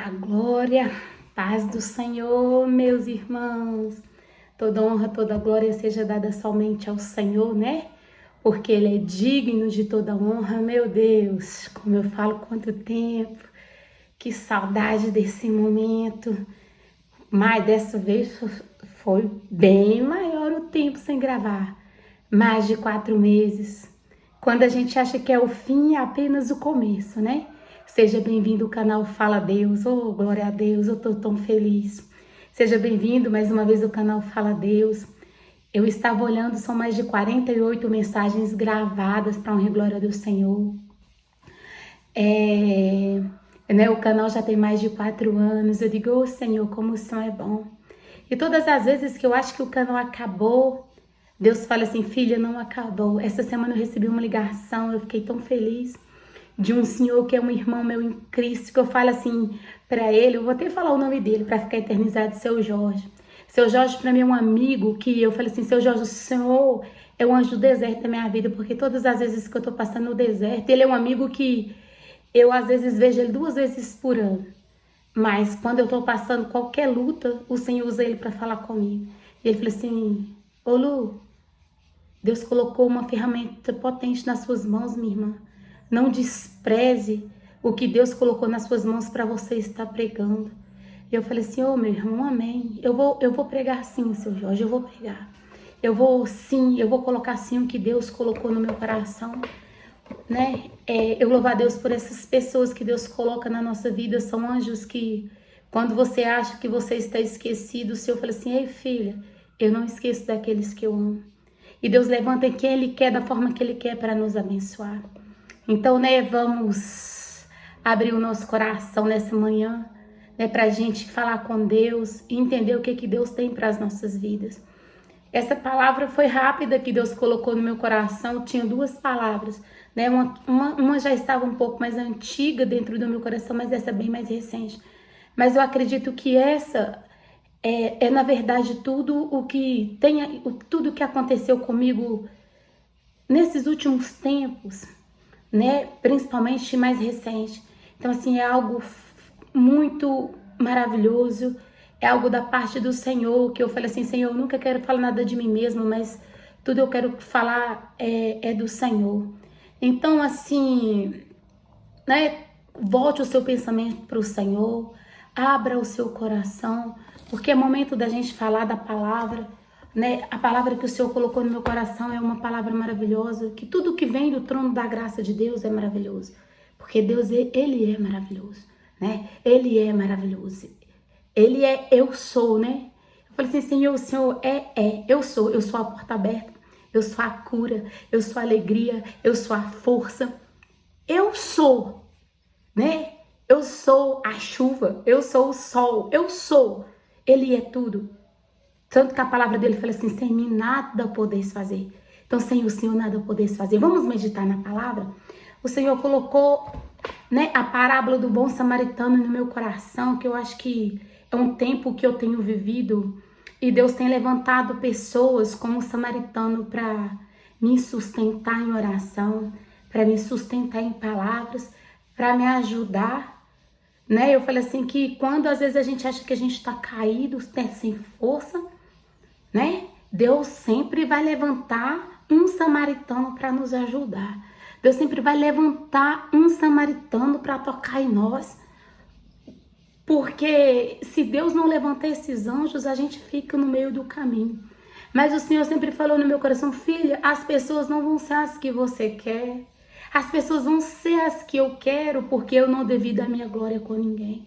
A glória, paz do Senhor, meus irmãos. Toda honra, toda glória seja dada somente ao Senhor, né? Porque Ele é digno de toda honra, meu Deus. Como eu falo, quanto tempo, que saudade desse momento. Mas dessa vez foi bem maior o tempo sem gravar. Mais de 4 meses. Quando a gente acha que é o fim, é apenas o começo, né? Seja bem-vindo ao canal Fala Deus. Oh, glória a Deus, eu tô tão feliz. Seja bem-vindo mais uma vez ao canal Fala Deus. Eu estava olhando, são mais de 48 mensagens gravadas para honra e glória do Senhor. O canal já tem mais de 4 anos. Eu digo, oh Senhor, como o Senhor é bom. E todas as vezes que eu acho que o canal acabou, Deus fala assim, filha, não acabou. Essa semana eu recebi uma ligação, eu fiquei tão feliz, de um senhor que é um irmão meu em Cristo, que eu falo assim para ele, eu vou até falar o nome dele para ficar eternizado, Seu Jorge. Seu Jorge para mim é um amigo que eu falei assim, Seu Jorge, o Senhor é um anjo do deserto da minha vida, porque todas as vezes que eu tô passando no deserto, ele é um amigo que eu às vezes vejo ele 2 vezes por ano. Mas quando eu tô passando qualquer luta, o Senhor usa ele para falar comigo. E ele falou assim, ô Lu, Deus colocou uma ferramenta potente nas suas mãos, minha irmã. Não despreze o que Deus colocou nas suas mãos para você estar pregando. E eu falei assim, ô meu irmão, amém. Eu vou pregar sim, Seu Jorge, eu vou pregar. Eu vou colocar sim o que Deus colocou no meu coração, né? Eu louvo a Deus por essas pessoas que Deus coloca na nossa vida. São anjos que, quando você acha que você está esquecido, o Senhor fala assim, ei filha, eu não esqueço daqueles que eu amo. E Deus levanta quem Ele quer, da forma que Ele quer para nos abençoar. Então, né, vamos abrir o nosso coração nessa manhã, né, para a gente falar com Deus e entender o que Deus tem para as nossas vidas. Essa palavra foi rápida que Deus colocou no meu coração, tinha 2 palavras, né, uma já estava um pouco mais antiga dentro do meu coração, mas essa é bem mais recente. Mas eu acredito que essa na verdade tudo tudo que aconteceu comigo nesses últimos tempos, né? Principalmente mais recente. Então assim, é algo muito maravilhoso, é algo da parte do Senhor, que eu falei assim, Senhor, eu nunca quero falar nada de mim mesmo, mas tudo eu quero falar é do Senhor. Então assim, né? Volte o seu pensamento para o Senhor, abra o seu coração, porque é momento da gente falar da palavra, né? A palavra que o Senhor colocou no meu coração é uma palavra maravilhosa, que tudo que vem do trono da graça de Deus é maravilhoso, porque Deus, Ele é maravilhoso, né? Ele é maravilhoso, Ele é eu sou, né? Eu falei assim, Senhor, o Senhor eu sou a porta aberta, eu sou a cura, eu sou a alegria, eu sou a força, eu sou, né? Eu sou a chuva, eu sou o sol, eu sou. Ele é tudo. Tanto que a palavra dele fala assim, sem mim nada podeis fazer. Então, sem o Senhor nada podeis fazer. Vamos meditar na palavra? O Senhor colocou, né, a parábola do bom samaritano no meu coração, que eu acho que é um tempo que eu tenho vivido e Deus tem levantado pessoas como o samaritano para me sustentar em oração, para me sustentar em palavras, para me ajudar, né? Eu falei assim que quando às vezes a gente acha que a gente está caído, sem força, né? Deus sempre vai levantar um samaritano para nos ajudar. Deus sempre vai levantar um samaritano para tocar em nós. Porque se Deus não levantar esses anjos, a gente fica no meio do caminho. Mas o Senhor sempre falou no meu coração, filha, as pessoas não vão ser as que você quer. As pessoas vão ser as que eu quero, porque eu não divido a minha glória com ninguém.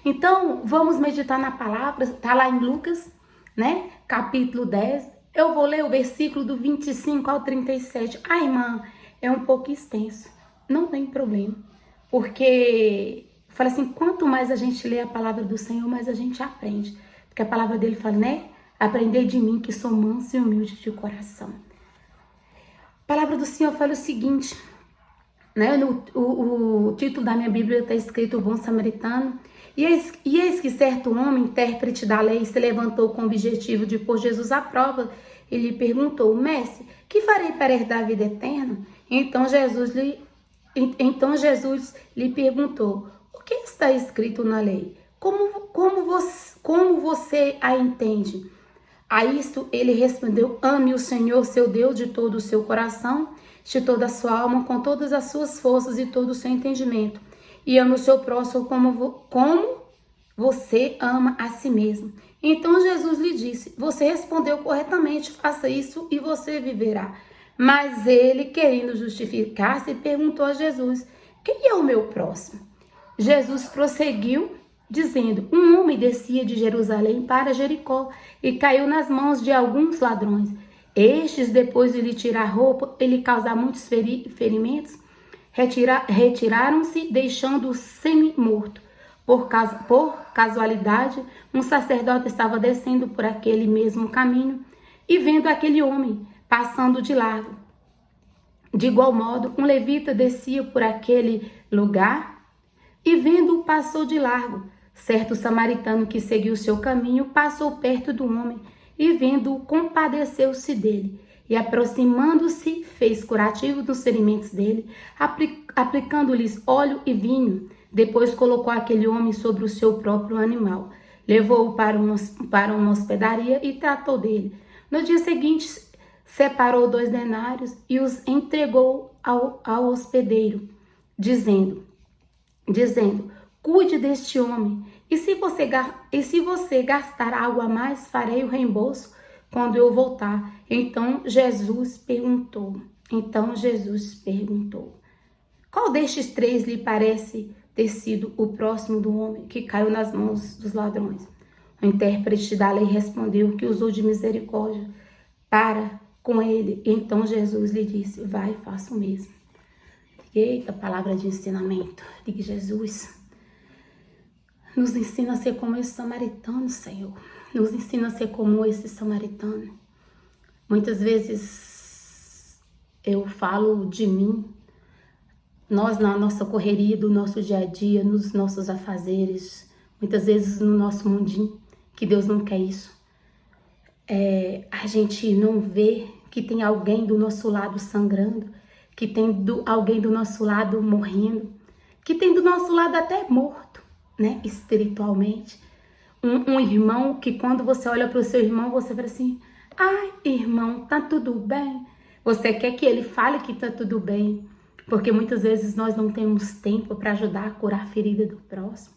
Então, vamos meditar na palavra, tá lá em Lucas, né? Capítulo 10. Eu vou ler o versículo do 25 ao 37. Ai, irmã, é um pouco extenso. Não tem problema. Porque, eu falo assim, quanto mais a gente lê a palavra do Senhor, mais a gente aprende. Porque a palavra dele fala, né? Aprender de mim, que sou manso e humilde de coração. A palavra do Senhor fala o seguinte, né? O título da minha Bíblia está escrito o bom samaritano. E eis que certo homem, intérprete da lei, se levantou com o objetivo de pôr Jesus à prova e lhe perguntou, mestre, que farei para herdar a vida eterna? Então Jesus lhe perguntou, o que está escrito na lei? como você a entende? A isto ele respondeu: ame o Senhor seu Deus de todo o seu coração, de toda a sua alma, com todas as suas forças e todo o seu entendimento. E ame o seu próximo como você ama a si mesmo. Então Jesus lhe disse: você respondeu corretamente, faça isso e você viverá. Mas ele, querendo justificar-se, perguntou a Jesus: quem é o meu próximo? Jesus prosseguiu, dizendo: um homem descia de Jerusalém para Jericó e caiu nas mãos de alguns ladrões. Estes, depois de lhe tirar a roupa e lhe causar muitos ferimentos, retiraram-se, deixando-o semi-morto. Por casualidade, um sacerdote estava descendo por aquele mesmo caminho e vendo aquele homem passando de largo. De igual modo, um levita descia por aquele lugar e vendo-o passou de largo. Certo samaritano que seguiu seu caminho passou perto do homem e vendo-o compadeceu-se dele. E aproximando-se, fez curativo dos ferimentos dele, aplicando-lhes óleo e vinho. Depois colocou aquele homem sobre o seu próprio animal. Levou-o para uma hospedaria e tratou dele. No dia seguinte, separou 2 denários e os entregou ao hospedeiro, dizendo: cuide deste homem, e se você gastar algo a mais, farei o reembolso quando eu voltar. Então Jesus perguntou, qual destes 3 lhe parece ter sido o próximo do homem que caiu nas mãos dos ladrões? O intérprete da lei respondeu que usou de misericórdia para com ele. Então Jesus lhe disse: vai e faça o mesmo. Eita, palavra de ensinamento. Diga: Jesus, nos ensina a ser como esse samaritano, Senhor. Nos ensina a ser como esse samaritano. Muitas vezes eu falo de mim, nós na nossa correria do nosso dia a dia, nos nossos afazeres, muitas vezes no nosso mundinho, que Deus não quer isso. A gente não vê que tem alguém do nosso lado sangrando, que tem alguém do nosso lado morrendo, que tem do nosso lado até morto, né, espiritualmente. Um irmão que quando você olha para o seu irmão, você fala assim: ai, irmão, tá tudo bem? Você quer que ele fale que tá tudo bem, porque muitas vezes nós não temos tempo para ajudar a curar a ferida do próximo.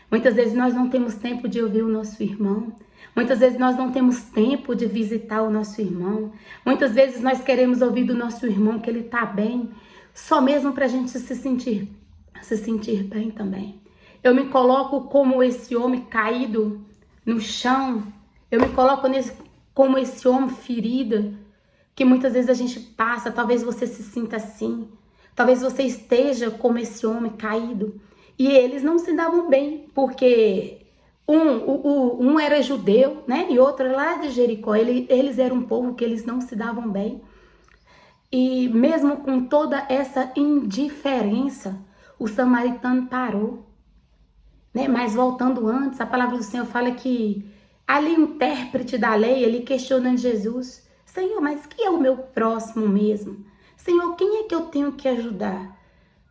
Muitas vezes nós não temos tempo de ouvir o nosso irmão. Muitas vezes nós não temos tempo de visitar o nosso irmão. Muitas vezes nós queremos ouvir do nosso irmão que ele tá bem, só mesmo para a gente se sentir bem também. Eu me coloco como esse homem caído no chão. Eu me coloco como esse homem ferido, que muitas vezes a gente passa. Talvez você se sinta assim. Talvez você esteja como esse homem caído. E eles não se davam bem, porque um era judeu, né? E outro lá de Jericó. Eles eram um povo que eles não se davam bem. E mesmo com toda essa indiferença, o samaritano parou. Né? Mas voltando antes, a palavra do Senhor fala que ali o intérprete da lei, ele questionando Jesus: Senhor, mas quem é o meu próximo mesmo? Senhor, quem é que eu tenho que ajudar?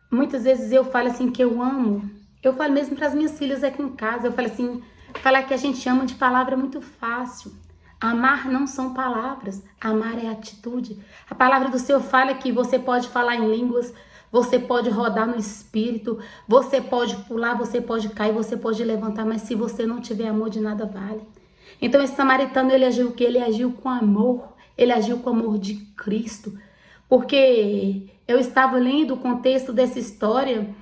Muitas vezes eu falo assim que eu amo. Eu falo mesmo para as minhas filhas aqui em casa. Eu falo assim, falar que a gente ama de palavra é muito fácil. Amar não são palavras, amar é atitude. A palavra do Senhor fala que você pode falar em línguas, você pode rodar no espírito, você pode pular, você pode cair, você pode levantar, mas se você não tiver amor, de nada vale. Então esse samaritano, ele agiu o quê? Ele agiu com amor, ele agiu com o amor de Cristo. Porque eu estava lendo o contexto dessa história,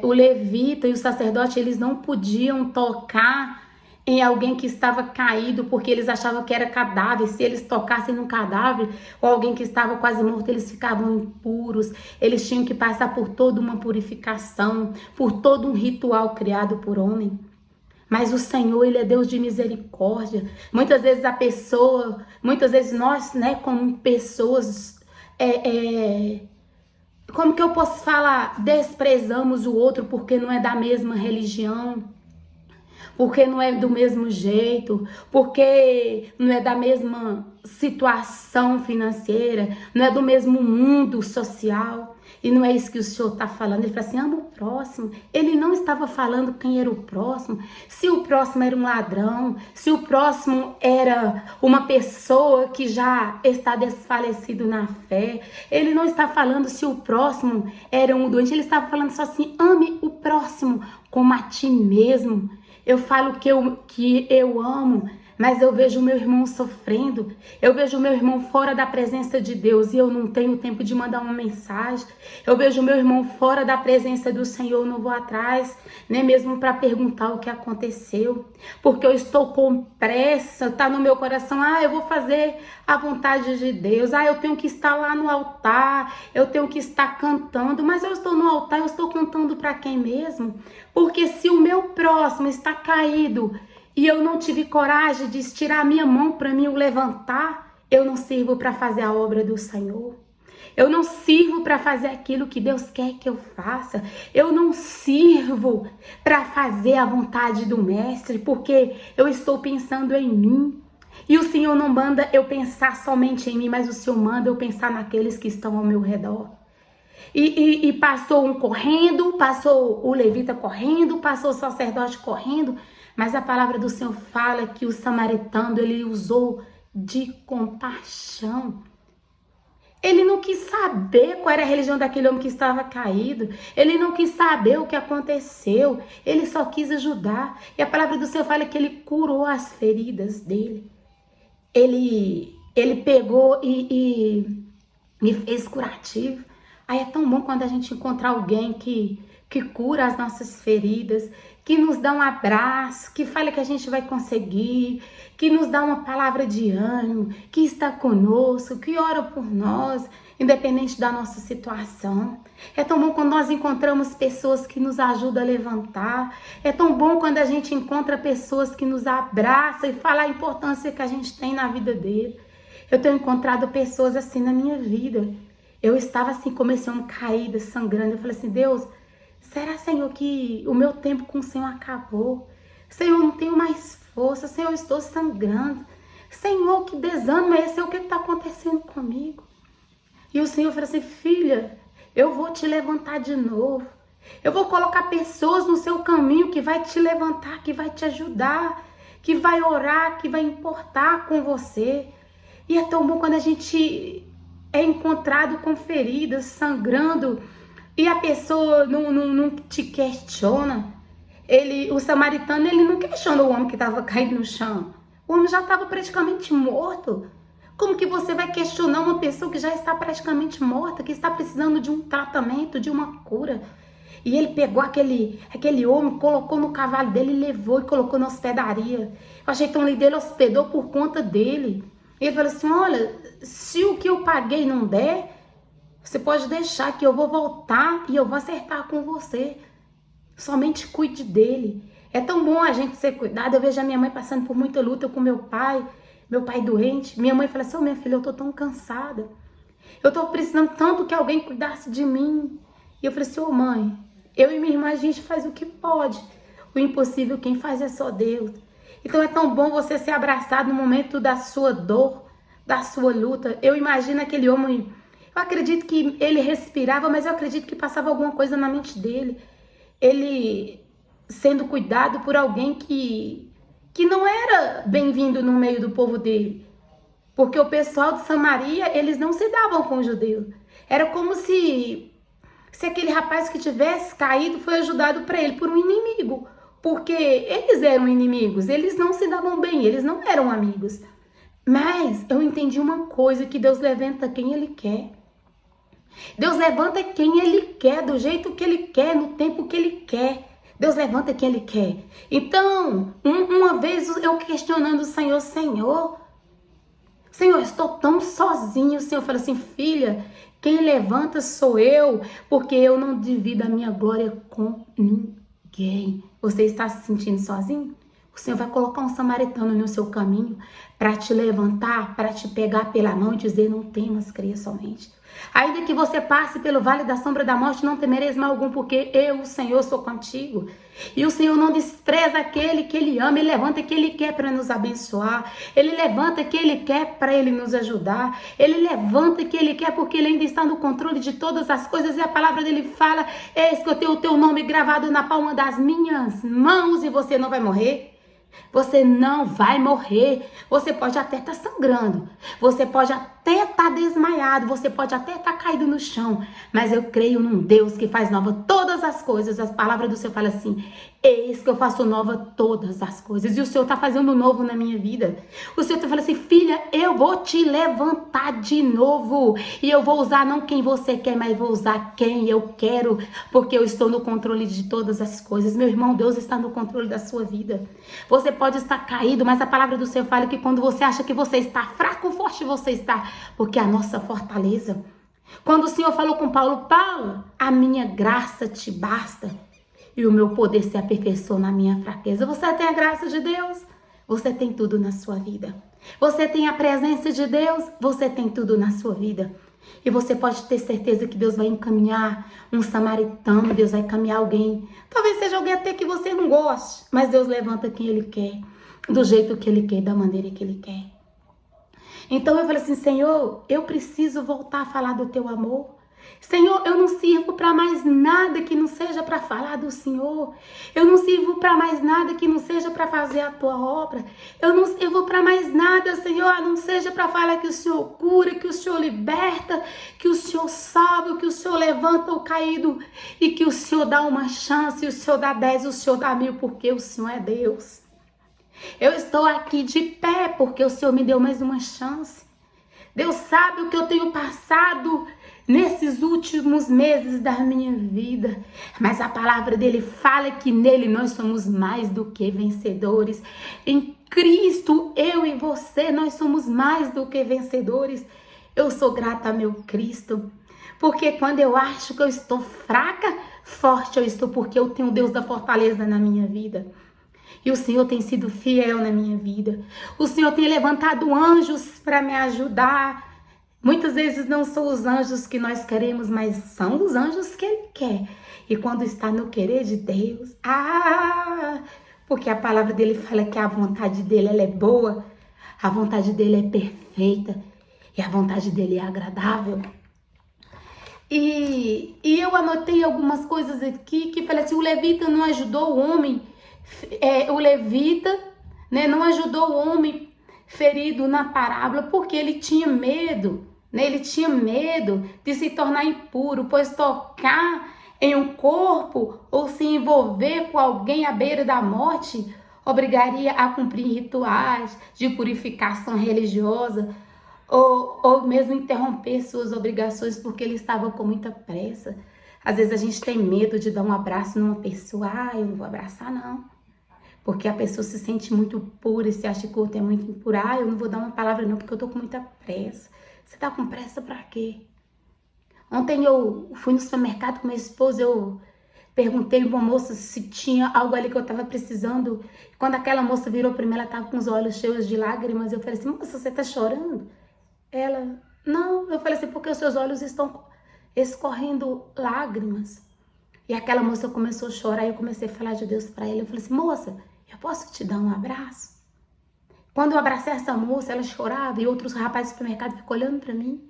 o levita e o sacerdote, eles não podiam tocar em alguém que estava caído, porque eles achavam que era cadáver. Se eles tocassem no cadáver ou alguém que estava quase morto, eles ficavam impuros. Eles tinham que passar por toda uma purificação, por todo um ritual criado por homem. Mas o Senhor, ele é Deus de misericórdia. Muitas vezes muitas vezes nós, né, como pessoas, como que eu posso falar? Desprezamos o outro porque não é da mesma religião. porque não é do mesmo jeito, porque não é da mesma situação financeira, não é do mesmo mundo social. E não é isso que o Senhor está falando. Ele fala assim, ama o próximo. Ele não estava falando quem era o próximo. Se o próximo era um ladrão, se o próximo era uma pessoa que já está desfalecido na fé. Ele não está falando se o próximo era um doente. Ele estava falando só assim, ame o próximo como a ti mesmo. Eu falo que eu amo, mas eu vejo o meu irmão sofrendo, eu vejo o meu irmão fora da presença de Deus e eu não tenho tempo de mandar uma mensagem. Eu vejo o meu irmão fora da presença do Senhor, não vou atrás, nem mesmo para perguntar o que aconteceu, porque eu estou com pressa, tá no meu coração, eu vou fazer a vontade de Deus, eu tenho que estar lá no altar, eu tenho que estar cantando, mas eu estou no altar, eu estou cantando para quem mesmo? Porque se o meu próximo está caído, e eu não tive coragem de estirar a minha mão para mim o levantar, eu não sirvo para fazer a obra do Senhor. Eu não sirvo para fazer aquilo que Deus quer que eu faça. Eu não sirvo para fazer a vontade do Mestre, porque eu estou pensando em mim. E o Senhor não manda eu pensar somente em mim, mas o Senhor manda eu pensar naqueles que estão ao meu redor. E passou um correndo, passou o levita correndo, passou o sacerdote correndo, mas a palavra do Senhor fala que o samaritano, ele usou de compaixão. Ele não quis saber qual era a religião daquele homem que estava caído. Ele não quis saber o que aconteceu. Ele só quis ajudar. E a palavra do Senhor fala que ele curou as feridas dele. Ele pegou e fez curativo. Aí é tão bom quando a gente encontrar alguém que cura as nossas feridas, que nos dá um abraço, que fala que a gente vai conseguir, que nos dá uma palavra de ânimo, que está conosco, que ora por nós, independente da nossa situação. É tão bom quando nós encontramos pessoas que nos ajudam a levantar. É tão bom quando a gente encontra pessoas que nos abraçam e falam a importância que a gente tem na vida dele. Eu tenho encontrado pessoas assim na minha vida. Eu estava assim, começando caída, sangrando. Eu falei assim, Deus, será, Senhor, que o meu tempo com o Senhor acabou? Senhor, eu não tenho mais força. Senhor, eu estou sangrando. Senhor, que desânimo é esse? O que está acontecendo comigo? E o Senhor falou assim, filha, eu vou te levantar de novo. Eu vou colocar pessoas no seu caminho que vai te levantar, que vai te ajudar, que vai orar, que vai importar com você. E é tão bom quando a gente é encontrado com feridas, sangrando, e a pessoa não te questiona. O samaritano, ele não questiona o homem que estava caído no chão. O homem já estava praticamente morto. Como que você vai questionar uma pessoa que já está praticamente morta, que está precisando de um tratamento, de uma cura? E ele pegou aquele homem, colocou no cavalo dele, levou e colocou na hospedaria. Eu achei tão lindo, ele hospedou por conta dele. Ele falou assim, olha, se o que eu paguei não der, você pode deixar que eu vou voltar e eu vou acertar com você. Somente cuide dele. É tão bom a gente ser cuidado. Eu vejo a minha mãe passando por muita luta com meu pai doente. Minha mãe fala assim, minha filha, eu tô tão cansada. Eu tô precisando tanto que alguém cuidasse de mim. E eu falei assim, mãe, eu e minha irmã, a gente faz o que pode. O impossível quem faz é só Deus. Então é tão bom você ser abraçado no momento da sua dor, da sua luta. Eu imagino aquele homem, eu acredito que ele respirava, mas eu acredito que passava alguma coisa na mente dele. Ele sendo cuidado por alguém que não era bem-vindo no meio do povo dele. Porque o pessoal de Samaria, eles não se davam com os judeus. Era como se aquele rapaz que tivesse caído foi ajudado para ele por um inimigo. Porque eles eram inimigos, eles não se davam bem, eles não eram amigos. Mas eu entendi uma coisa, que Deus levanta quem Ele quer. Deus levanta quem Ele quer, do jeito que Ele quer, no tempo que Ele quer. Deus levanta quem Ele quer. Então, uma vez eu questionando o Senhor, Senhor, eu estou tão sozinho. O Senhor fala assim, filha, quem levanta sou eu, porque eu não divido a minha glória com ninguém. Você está se sentindo sozinho? O Senhor vai colocar um samaritano no seu caminho para te levantar, para te pegar pela mão e dizer: não temas, creia somente. Ainda que você passe pelo vale da sombra da morte, não temereis mal algum, porque eu, o Senhor, sou contigo. E o Senhor não despreza aquele que Ele ama, Ele levanta que Ele quer para nos abençoar, Ele levanta que Ele quer para Ele nos ajudar, Ele levanta que Ele quer porque Ele ainda está no controle de todas as coisas, e a palavra dele fala: eis que eu tenho o teu nome gravado na palma das minhas mãos e você não vai morrer. Você não vai morrer. Você pode até estar sangrando, você pode até estar desmaiado, você pode até estar caído no chão, mas eu creio num Deus que faz nova todas as coisas. A palavra do Senhor fala assim: eis que eu faço nova todas as coisas. E o Senhor está fazendo novo na minha vida. O Senhor está falando assim: filha, eu vou te levantar de novo, e eu vou usar não quem você quer, mas vou usar quem eu quero, porque eu estou no controle de todas as coisas. Meu irmão, Deus está no controle da sua vida. Você pode estar caído, mas a palavra do Senhor fala que quando você acha que você está fraco, forte você está, porque a nossa fortaleza. Quando o Senhor falou com Paulo: Paulo, a minha graça te basta e o meu poder se aperfeiçoa na minha fraqueza. Você tem a graça de Deus, você tem tudo na sua vida. Você tem a presença de Deus, você tem tudo na sua vida. E você pode ter certeza que Deus vai encaminhar um samaritano, Deus vai encaminhar alguém. Talvez seja alguém até que você não goste, mas Deus levanta quem Ele quer, do jeito que Ele quer, da maneira que Ele quer. Então eu falei assim: Senhor, eu preciso voltar a falar do teu amor. Senhor, eu não sirvo para mais nada que não seja para falar do Senhor. Eu não sirvo para mais nada que não seja para fazer a tua obra. Eu não sirvo para mais nada, Senhor, a não seja para falar que o Senhor cura, que o Senhor liberta, que o Senhor salva, que o Senhor levanta o caído e que o Senhor dá uma chance, o Senhor dá 10, o Senhor dá 1000, porque o Senhor é Deus. Eu estou aqui de pé porque o Senhor me deu mais uma chance. Deus sabe o que eu tenho passado nesses últimos meses da minha vida, mas a palavra dele fala que nele nós somos mais do que vencedores. Em Cristo, eu e você, nós somos mais do que vencedores. Eu sou grata a meu Cristo, porque quando eu acho que eu estou fraca, forte eu estou, porque eu tenho o Deus da fortaleza na minha vida. E o Senhor tem sido fiel na minha vida. O Senhor tem levantado anjos para me ajudar. Muitas vezes não são os anjos que nós queremos, mas são os anjos que Ele quer. E quando está no querer de Deus, porque a palavra dele fala que a vontade dele ela é boa, a vontade dele é perfeita e a vontade dele é agradável. E eu anotei algumas coisas aqui que falei assim: o levita não ajudou o homem, o levita, né, não ajudou o homem ferido na parábola porque ele tinha medo. Ele tinha medo de se tornar impuro, pois tocar em um corpo ou se envolver com alguém à beira da morte obrigaria a cumprir rituais de purificação religiosa ou mesmo interromper suas obrigações porque ele estava com muita pressa. Às vezes a gente tem medo de dar um abraço numa pessoa. Eu não vou abraçar não, porque a pessoa se sente muito pura e se acha que o outro é muito impuro. Eu não vou dar uma palavra não, porque eu tô com muita pressa. Você tá com pressa pra quê? Ontem eu fui no supermercado com minha esposa, eu perguntei pra uma moça se tinha algo ali que eu tava precisando. Quando aquela moça virou pra mim, ela tava com os olhos cheios de lágrimas. Eu falei assim: moça, você tá chorando? Ela: não. Eu falei assim: porque os seus olhos estão escorrendo lágrimas. E aquela moça começou a chorar e eu comecei a falar de Deus pra ela. Eu falei assim: moça, eu posso te dar um abraço? Quando eu abracei essa moça, ela chorava e outros rapazes do supermercado ficam olhando para mim.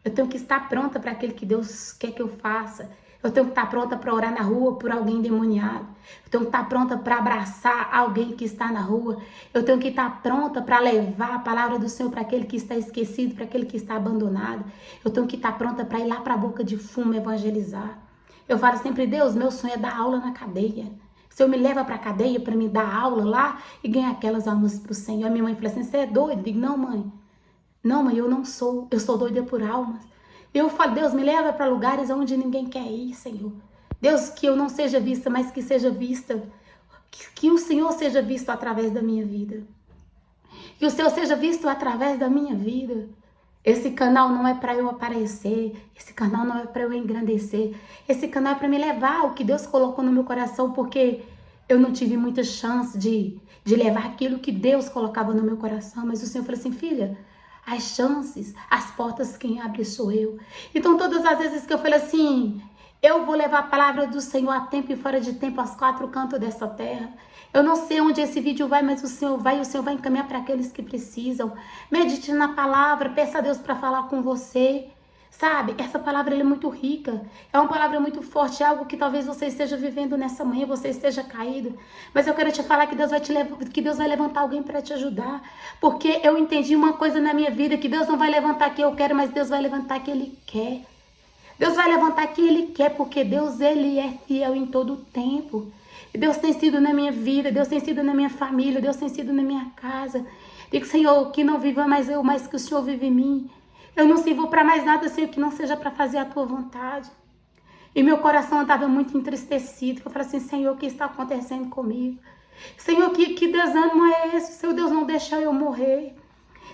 Eu tenho que estar pronta para aquilo que Deus quer que eu faça. Eu tenho que estar pronta para orar na rua por alguém endemoniado. Eu tenho que estar pronta para abraçar alguém que está na rua. Eu tenho que estar pronta para levar a palavra do Senhor para aquele que está esquecido, para aquele que está abandonado. Eu tenho que estar pronta para ir lá para a boca de fumo evangelizar. Eu falo sempre: Deus, meu sonho é dar aula na cadeia. O Senhor me leva para a cadeia para me dar aula lá e ganhar aquelas almas para o Senhor. A minha mãe falou assim: você é doido? Eu digo: não, mãe. Não, mãe, eu não sou. Eu sou doida por almas. Eu falo: Deus, me leva para lugares onde ninguém quer ir, Senhor. Deus, que eu não seja vista, mas que seja vista. Que o Senhor seja visto através da minha vida. Que o Senhor seja visto através da minha vida. Esse canal não é para eu aparecer. Esse canal não é para eu engrandecer. Esse canal é para me levar o que Deus colocou no meu coração, porque eu não tive muita chance de levar aquilo que Deus colocava no meu coração, mas o Senhor falou assim, filha, as chances, as portas quem abre sou eu. Então todas as vezes que eu falei assim, eu vou levar a palavra do Senhor a tempo e fora de tempo aos 4 cantos dessa terra. Eu não sei onde esse vídeo vai, mas o Senhor vai encaminhar para aqueles que precisam. Medite na palavra, peça a Deus para falar com você. Sabe, essa palavra ela é muito rica, é uma palavra muito forte, é algo que talvez você esteja vivendo nessa manhã, você esteja caído, mas eu quero te falar que Deus vai levantar alguém para te ajudar, porque eu entendi uma coisa na minha vida, que Deus não vai levantar quem eu quero, mas Deus vai levantar quem Ele quer. Deus vai levantar quem Ele quer, porque Deus, Ele é fiel em todo o tempo. Deus tem sido na minha vida, Deus tem sido na minha família, Deus tem sido na minha casa. Digo, Senhor, que não viva mais eu, mas que o Senhor vive em mim. Eu não sirvo para mais nada, Senhor, que não seja para fazer a Tua vontade. E meu coração estava muito entristecido. Eu falei assim, Senhor, o que está acontecendo comigo? Senhor, que desânimo é esse? Senhor, Deus, não deixa eu morrer.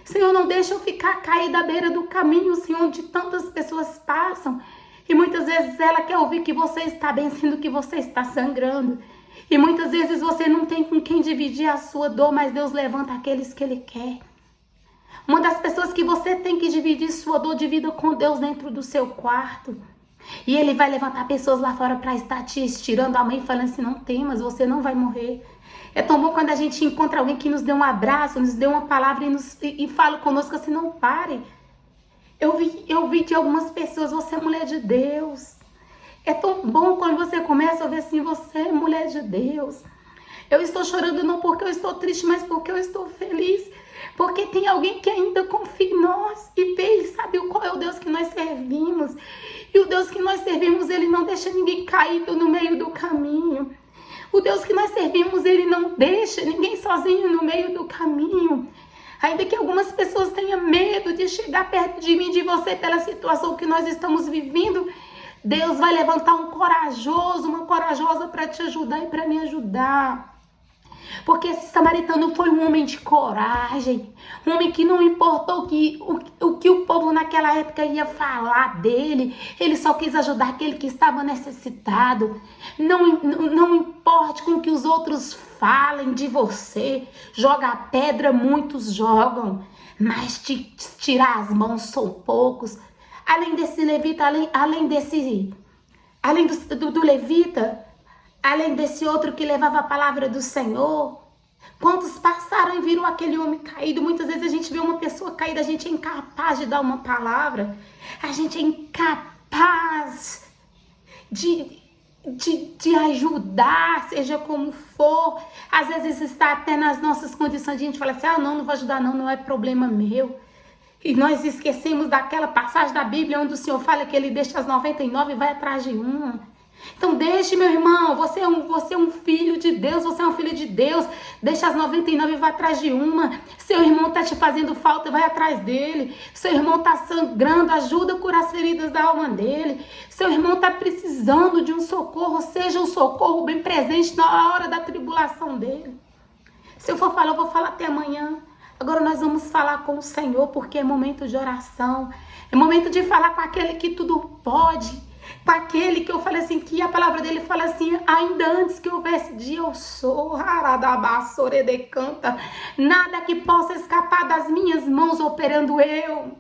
Senhor, não deixa eu ficar caída à beira do caminho, Senhor, onde tantas pessoas passam. E muitas vezes ela quer ouvir que você está bem, sendo que você está sangrando. E muitas vezes você não tem com quem dividir a sua dor, mas Deus levanta aqueles que Ele quer. Uma das pessoas que você tem que dividir sua dor de vida com Deus dentro do seu quarto. E Ele vai levantar pessoas lá fora para estar te estirando a mão e falando assim, não temas, você não vai morrer. É tão bom quando a gente encontra alguém que nos dê um abraço, nos dê uma palavra e fala conosco assim, não pare. Eu vi de algumas pessoas, você é mulher de Deus. É tão bom quando você começa a ouvir assim, você é mulher de Deus. Eu estou chorando não porque eu estou triste, mas porque eu estou feliz. Porque tem alguém que ainda confia em nós e vê e sabe qual é o Deus que nós servimos. E o Deus que nós servimos, Ele não deixa ninguém caído no meio do caminho. O Deus que nós servimos, Ele não deixa ninguém sozinho no meio do caminho. Ainda que algumas pessoas tenham medo de chegar perto de mim, de você, pela situação que nós estamos vivendo, Deus vai levantar um corajoso, uma corajosa para te ajudar e para me ajudar. Porque esse samaritano foi um homem de coragem, um homem que não importou o que o povo naquela época ia falar dele, ele só quis ajudar aquele que estava necessitado. Não importe com o que os outros falem de você, joga a pedra, muitos jogam, mas te tirar as mãos são poucos. Além desse levita, além do levita, além desse outro que levava a palavra do Senhor, quantos passaram e viram aquele homem caído? Muitas vezes a gente vê uma pessoa caída, a gente é incapaz de dar uma palavra, a gente é incapaz de ajudar, seja como for. Às vezes está até nas nossas condições, a gente fala assim, não vou ajudar não é problema meu. E nós esquecemos daquela passagem da Bíblia onde o Senhor fala que Ele deixa as 99 e vai atrás de uma. Então deixe, meu irmão, você é um filho de Deus, você é um filho de Deus, deixa as 99 e vai atrás de uma. Seu irmão está te fazendo falta, vai atrás dele. Seu irmão está sangrando, ajuda a curar as feridas da alma dele. Seu irmão está precisando de um socorro, seja um socorro bem presente na hora da tribulação dele. Se eu for falar, eu vou falar até amanhã. Agora nós vamos falar com o Senhor, porque é momento de oração, é momento de falar com aquele que tudo pode, com aquele que eu falei assim, que a palavra dele fala assim, ainda antes que houvesse dia eu sou, nada que possa escapar das minhas mãos operando eu.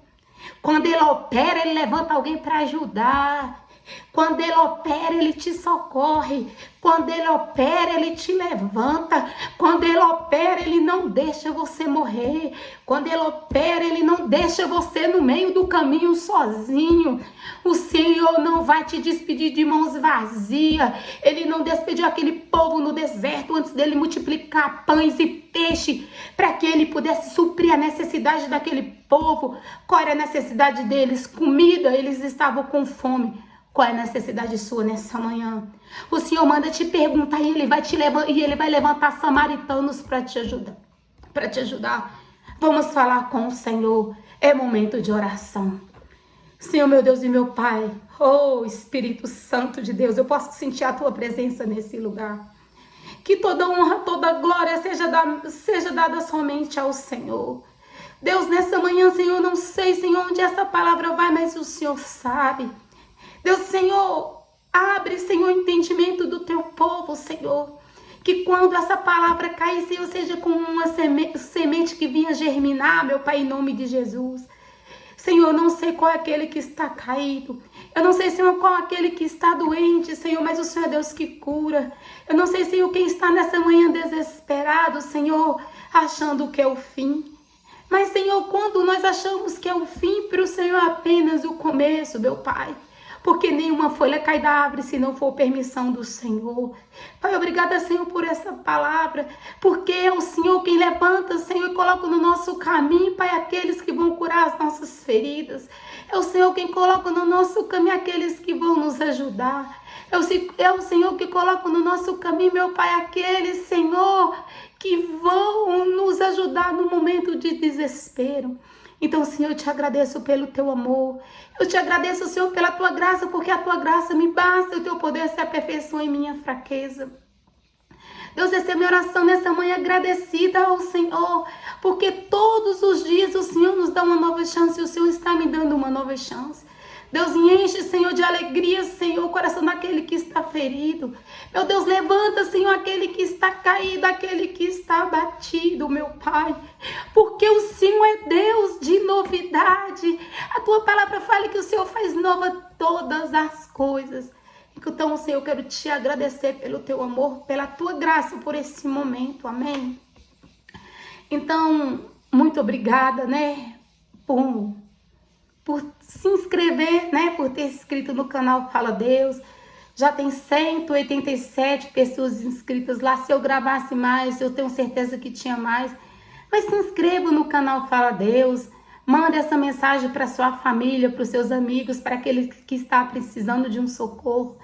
Quando Ele opera, Ele levanta alguém para ajudar. Quando Ele opera, Ele te socorre. Quando Ele opera, Ele te levanta. Quando Ele opera, Ele não deixa você morrer. Quando Ele opera, Ele não deixa você no meio do caminho sozinho. O Senhor não vai te despedir de mãos vazias. Ele não despediu aquele povo no deserto antes dele multiplicar pães e peixe para que Ele pudesse suprir a necessidade daquele povo. Qual era a necessidade deles? Comida, eles estavam com fome. Qual é a necessidade sua nessa manhã? O Senhor manda te perguntar e Ele vai levantar samaritanos para te ajudar. Vamos falar com o Senhor. É momento de oração. Senhor, meu Deus e meu Pai, oh Espírito Santo de Deus, eu posso sentir a Tua presença nesse lugar. Que toda honra, toda glória seja dada somente ao Senhor. Deus, nessa manhã, Senhor, não sei, Senhor, onde essa palavra vai, mas o Senhor sabe. Deus, Senhor, abre, Senhor, o entendimento do Teu povo, Senhor. que quando essa palavra cair, Senhor, seja como uma semente que vinha germinar, meu Pai, em nome de Jesus. Senhor, eu não sei qual é aquele que está caído. Eu não sei, Senhor, qual é aquele que está doente, Senhor, mas o Senhor é Deus que cura. Eu não sei, Senhor, quem está nessa manhã desesperado, Senhor, achando que é o fim. Mas, Senhor, quando nós achamos que é o fim, para o Senhor é apenas o começo, meu Pai. Porque nenhuma folha cai da árvore se não for permissão do Senhor. Pai, obrigada, Senhor, por essa palavra. Porque é o Senhor quem levanta, Senhor, e coloca no nosso caminho, Pai, aqueles que vão curar as nossas feridas. É o Senhor quem coloca no nosso caminho aqueles que vão nos ajudar. É o Senhor que coloca no nosso caminho, meu Pai, aqueles, Senhor, que vão nos ajudar no momento de desespero. Então, Senhor, eu te agradeço pelo teu amor. Eu te agradeço, Senhor, pela tua graça, porque a tua graça me basta, o teu poder se aperfeiçoa em minha fraqueza. Deus, essa é a minha oração nessa manhã, agradecida ao Senhor, porque todos os dias o Senhor nos dá uma nova chance e o Senhor está me dando uma nova chance. Deus, enche, Senhor, de alegria, Senhor, o coração daquele que está ferido. Meu Deus, levanta, Senhor, aquele que está caído, aquele que está abatido, meu Pai. Porque o Senhor é Deus de novidade. A tua palavra fala que o Senhor faz nova todas as coisas. Então, Senhor, eu quero te agradecer pelo teu amor, pela tua graça, por esse momento, amém? Então, muito obrigada, né, por se inscrever, né, por ter inscrito no canal Fala Deus. Já tem 187 pessoas inscritas lá. Se eu gravasse mais, eu tenho certeza que tinha mais. Mas se inscreva no canal Fala Deus. Manda essa mensagem para sua família, para os seus amigos, para aquele que está precisando de um socorro.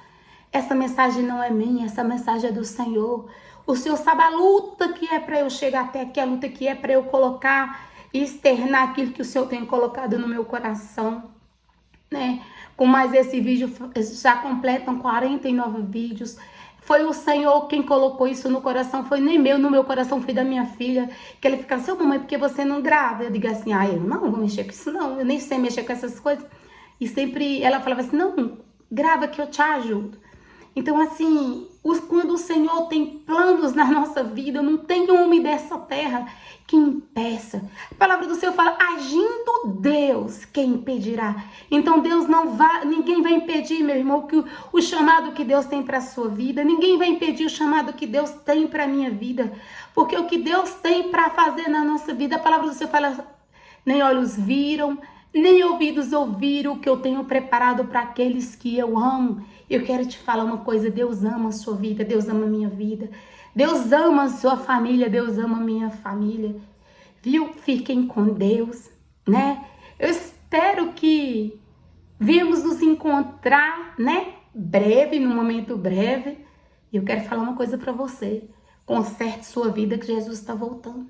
Essa mensagem não é minha, essa mensagem é do Senhor. O Senhor sabe a luta que é para eu chegar até aqui, a luta que é para eu colocar e externar aquilo que o Senhor tem colocado no meu coração, né? Com mais esse vídeo, já completam 49 vídeos. Foi o Senhor quem colocou isso no coração, foi nem meu, no meu coração foi da minha filha, que ela fica, seu mamãe, por que você não grava? Eu digo assim, eu não vou mexer com isso não, eu nem sei mexer com essas coisas. E sempre ela falava assim, não, grava que eu te ajudo. Então, assim, quando o Senhor tem planos na nossa vida, não tem homem dessa terra que impeça. A palavra do Senhor fala, agindo Deus, quem impedirá? Então, Deus não vai, ninguém vai impedir, meu irmão, que o chamado que Deus tem para a sua vida, ninguém vai impedir o chamado que Deus tem para a minha vida, porque o que Deus tem para fazer na nossa vida, a palavra do Senhor fala, nem olhos viram, nem ouvidos ouviram o que eu tenho preparado para aqueles que eu amo. Eu quero te falar uma coisa, Deus ama a sua vida, Deus ama a minha vida, Deus ama a sua família, Deus ama a minha família, viu? Fiquem com Deus, né? Eu espero que venhamos nos encontrar, né? Breve, num momento breve. E eu quero falar uma coisa para você, conserte sua vida que Jesus está voltando.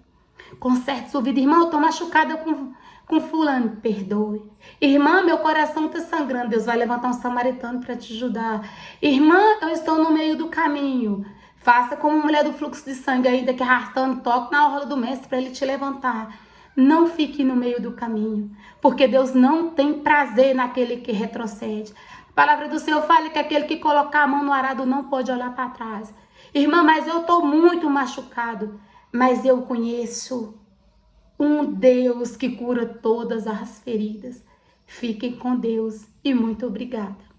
Conserte sua vida. Irmã, eu tô machucada com fulano, perdoe. Irmã, meu coração tá sangrando, Deus vai levantar um samaritano para te ajudar. Irmã, eu estou no meio do caminho. Faça como a mulher do fluxo de sangue ainda que arrastando, toque na orla do mestre para ele te levantar. Não fique no meio do caminho, porque Deus não tem prazer naquele que retrocede. A palavra do Senhor fala que aquele que colocar a mão no arado não pode olhar para trás. Irmã, mas eu tô muito machucado. Mas eu conheço um Deus que cura todas as feridas. Fiquem com Deus e muito obrigada.